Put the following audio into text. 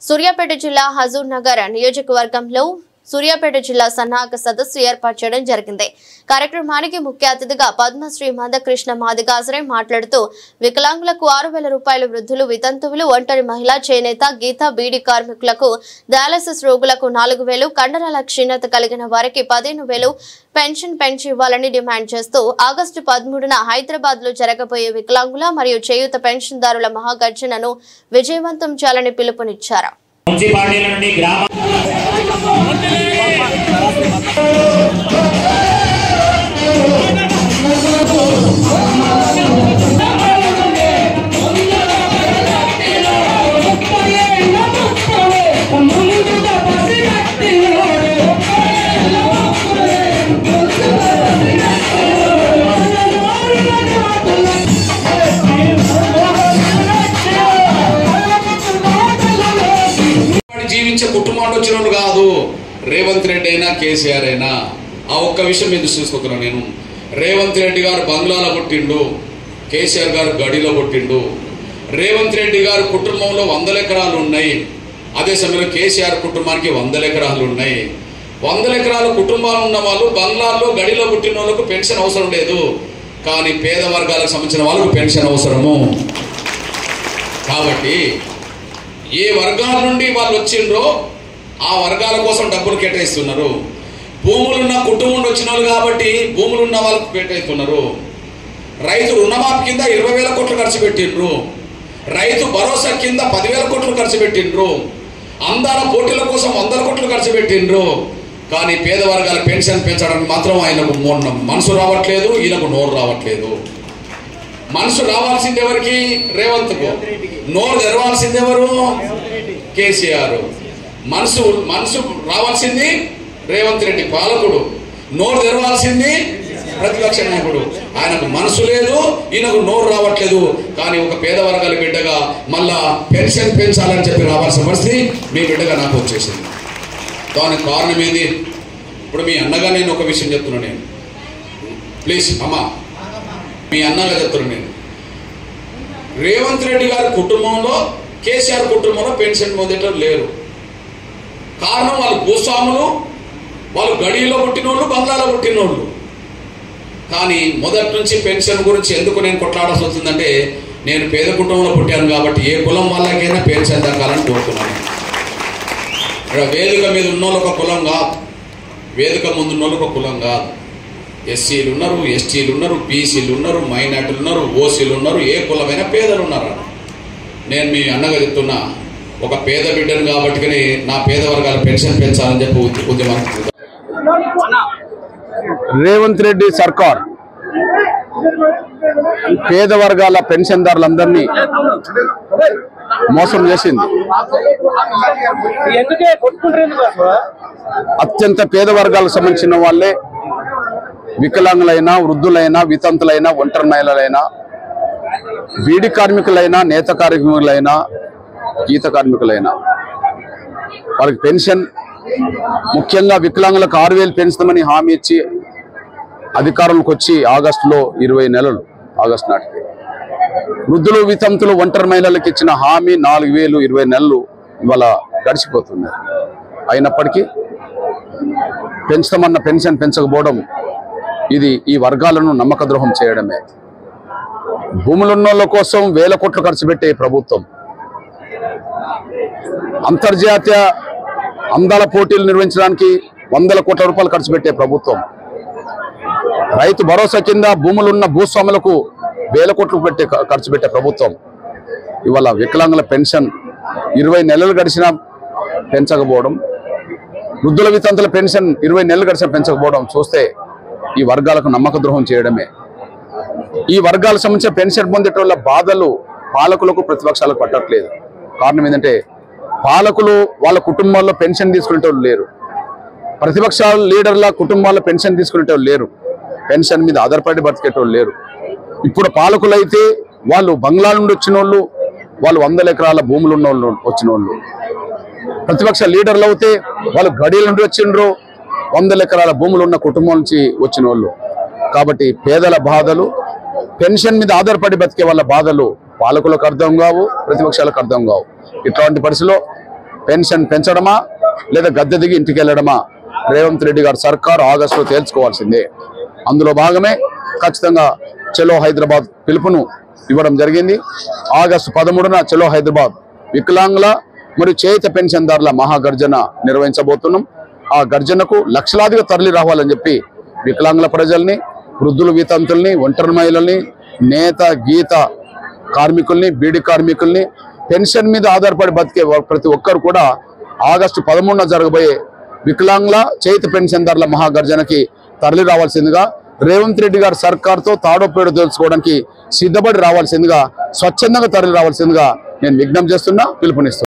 సూర్యాపేట జిల్లా హజూర్ నగర్ నియోజకవర్గంలో సూర్యాపేట జిల్లా సన్నాహక సదస్సు ఏర్పాటు చేయడం జరిగింది. కార్యక్రమానికి ముఖ్య అతిథిగా పద్మశ్రీ మందకృష్ణ మాదిగాసరే మాట్లాడుతూ వికలాంగులకు 6,000 రూపాయలు, వృద్ధులు, వితంతువులు, ఒంటరి మహిళా చేనేత, గీత, బీడీ కార్మికులకు, డయాలసిస్ రోగులకు 4,000, కండరాల క్షీణత కలిగిన వారికి 15,000 పెన్షన్ ఇవ్వాలని డిమాండ్ చేస్తూ ఆగస్టు 13న హైదరాబాద్ లో జరగబోయే వికలాంగుల మరియు చేయూత పెన్షన్దారుల మహాగర్జనను విజయవంతం చేయాలని పిలుపునిచ్చారు. జీవించే కుటుంబాలు వచ్చిన కాదు, రేవంత్ రెడ్డి అయినా కేసీఆర్ అయినా. ఆ ఒక్క విషయం మీద చూసుకుంటున్నాను నేను. రేవంత్ రెడ్డి గారు బంగ్లాలో పుట్టిండు, కేసీఆర్ గారు గడిలో పుట్టిండు. రేవంత్ రెడ్డి గారు కుటుంబంలో 100 ఎకరాలు ఉన్నాయి, అదే సమయంలో కేసీఆర్ కుటుంబానికి 100 ఎకరాలు ఉన్నాయి. 100 ఎకరాల కుటుంబాలు ఉన్న వాళ్ళు బంగ్లాల్లో గడిలో పుట్టిన వాళ్ళకు పెన్షన్ అవసరం లేదు, కానీ పేద వర్గాలకు సంబంధించిన వాళ్ళకు పెన్షన్ అవసరము. కాబట్టి ఏ వర్గాల నుండి వాళ్ళు వచ్చిండ్రో ఆ వర్గాల కోసం డబ్బులు కేటాయిస్తున్నారు. భూములున్న కుటుంబం వచ్చిన వాళ్ళు కాబట్టి భూములున్న వాళ్ళకు కేటాయిస్తున్నారు. రైతు రుణమాఫీ కింద 20,000 కోట్లు ఖర్చు పెట్టిండ్రు. రైతు భరోసా కింద 10,000 కోట్లు ఖర్చు పెట్టిండ్రు. అందాల పోటీల కోసం 100 కోట్లు ఖర్చు పెట్టిండ్రు. కానీ పేద వర్గాల పెన్షన్ పెంచడానికి మాత్రం ఆయనకు మనసు రావట్లేదు, ఈయనకు నోరు రావట్లేదు. మనసు రావాల్సింది ఎవరికి? రేవంత్కు. నోరు తెరవాల్సింది ఎవరు? కేసీఆర్. మనసు రావాల్సింది రేవంత్ రెడ్డి పాలకుడు, నోరు తెరవాల్సింది ప్రతిపక్ష నాయకుడు. ఆయనకు మనసు లేదు, ఈయనకు నోరు రావట్లేదు. కానీ ఒక పేద వర్గాల బిడ్డగా మళ్ళా పెన్షన్ పెంచాలని చెప్పి రావాల్సిన పరిస్థితి మీ బిడ్డగా నాకు వచ్చేసింది. దానికి కారణం ఏంది? ఇప్పుడు మీ అన్నగా నేను ఒక విషయం చెప్తున్నాను. నేను ప్లీజ్ అమ్మా, మీ అన్నగా చెప్తున్నాను నేను. రేవంత్ రెడ్డి గారి కుటుంబంలో, కేసీఆర్ కుటుంబంలో పెన్షన్ పొందేటోళ్ళు లేరు. కారణం వాళ్ళు భూస్వాములు, వాళ్ళు గడిలో పుట్టినోళ్ళు, బంగ్లాలో పుట్టినోళ్ళు. కానీ మొదటి నుంచి పెన్షన్ గురించి ఎందుకు నేను కొట్లాడాల్సి వస్తుందంటే, నేను పేద కుటుంబంలో పుట్టాను కాబట్టి ఏ కులం వాళ్ళకైనా పెన్షన్ దక్కాలని కోరుతున్నాను. ఇక్కడ వేదిక మీద ఉన్నోళ్ళు ఒక కులం కాదు, వేదిక ముందు ఉన్నోళ్ళు ఒక కులం కాదు. ఎస్సీలు ఉన్నారు, ఎస్టీలు ఉన్నారు, బీసీలు ఉన్నారు, మైనార్టీలు ఉన్నారు, ఓసీలు ఉన్నారు, ఏ కులమైన పేదలు ఉన్నారు. నేను మీ అన్నగా చెప్తున్నా, ఒక పేద బిడ్డను కాబట్టి నా పేద వర్గాల పెన్షన్ పెంచాలని చెప్పి ఉద్యమం. రేవంత్ రెడ్డి సర్కార్ పేద వర్గాల పెన్షన్దారులందరినీ మోసం చేసింది. అత్యంత పేద వర్గాలకు సంబంధించిన వాళ్ళే వికలాంగులైనా, వృద్ధులైనా, వితంతులైనా, ఒంటరి మహిళలైనా, బీడీ కార్మికులైనా, నేత కార్మికులైనా, గీత కార్మికులైనా వాళ్ళకి పెన్షన్, ముఖ్యంగా వికలాంగులకు 6,000 పెంచుతామని హామీ ఇచ్చి అధికారంలోకి వచ్చి ఆగస్టులో 20 నెలలు, ఆగస్టు నాటికి. వృద్ధులు, వితంతులు, ఒంటరి మహిళలకు ఇచ్చిన హామీ 4,000 20 నెలలు ఇవాళ గడిచిపోతున్నాయి. అయినప్పటికీ పెంచుతామన్న పెన్షన్ పెంచకపోవడం ఇది ఈ వర్గాలను నమ్మక ద్రోహం చేయడమే. భూములున్నోళ్ళ కోసం 1,000 కోట్లు ఖర్చు పెట్టే ప్రభుత్వం, అంతర్జాతీయ అందాల పోటీలు నిర్వహించడానికి 100 కోట్ల రూపాయలు ఖర్చు పెట్టే ప్రభుత్వం, రైతు భరోసా కింద భూములున్న భూస్వాములకు 1,000 కోట్లు ఖర్చు పెట్టే ప్రభుత్వం ఇవాళ వికలాంగుల పెన్షన్ 20 నెలలు గడిచినా పెంచకపోవడం, వృద్ధుల వితంతుల పెన్షన్ 20 నెలలు గడిచినా పెంచకపోవడం చూస్తే ఈ వర్గాలకు నమ్మక ద్రోహం చేయడమే. ఈ వర్గాలకు సంబంధించిన పెన్షన్ పొందేటోళ్ళ బాధలు పాలకులకు, ప్రతిపక్షాలకు పట్టట్లేదు. కారణం ఏంటంటే పాలకులు వాళ్ళ కుటుంబాల్లో పెన్షన్ తీసుకునేటోళ్ళు లేరు, ప్రతిపక్షాల లీడర్ల కుటుంబాల్లో పెన్షన్ తీసుకునేటోళ్ళు లేరు, పెన్షన్ మీద ఆధారపడి బతికేటోళ్ళు లేరు. ఇప్పుడు పాలకులైతే వాళ్ళు బంగ్లా నుండి వచ్చిన వాళ్ళు, వాళ్ళు 100 ఎకరాల భూములు ఉన్న వాళ్ళు వచ్చిన వాళ్ళు. ప్రతిపక్ష లీడర్లు అయితే వాళ్ళు గడిల నుండి వచ్చిండ్రు, 100 ఎకరాల భూములు ఉన్న కుటుంబం నుంచి వచ్చిన వాళ్ళు. కాబట్టి పేదల బాధలు, పెన్షన్ మీద ఆధారపడి బతికే వాళ్ళ బాధలు పాలకులకు అర్థం కావు, ప్రతిపక్షాలకు అర్థం కావు. ఇట్లాంటి పరిస్థితిలో పెన్షన్ పెంచడమా లేదా గద్దె దిగి ఇంటికి వెళ్ళడమా రేవంత్ రెడ్డి గారు సర్కారు ఆగస్టులో తేల్చుకోవాల్సిందే. అందులో భాగమే ఖచ్చితంగా చలో హైదరాబాద్ పిలుపును ఇవ్వడం జరిగింది. ఆగస్టు 13న చలో హైదరాబాద్ వికలాంగుల మరియు చేత పెన్షన్దారుల మహాగర్జన నిర్వహించబోతున్నాం. ఆ గర్జనకు లక్షలాదిగా తరలి రావాలని చెప్పి వికలాంగుల ప్రజల్ని, వృద్ధుల వితంతుల్ని, ఒంటరి మహిళల్ని, నేత గీత కార్మికుల్ని, బీడీ కార్మికుల్ని, పెన్షన్ మీద ఆధారపడి బతికే ప్రతి ఒక్కరు కూడా ఆగస్టు 13న జరగబోయే వికలాంగుల చేత పెన్షన్దారుల మహాగర్జనకి తరలి రావాల్సిందిగా, రేవంత్ రెడ్డి గారి సర్కార్తో తాడో పేడో తెలుసుకోవడానికి సిద్ధపడి రావాల్సిందిగా, స్వచ్ఛందంగా తరలి రావాల్సిందిగా నేను విజ్ఞప్తి చేస్తున్నా, పిలుపునిస్తున్నా.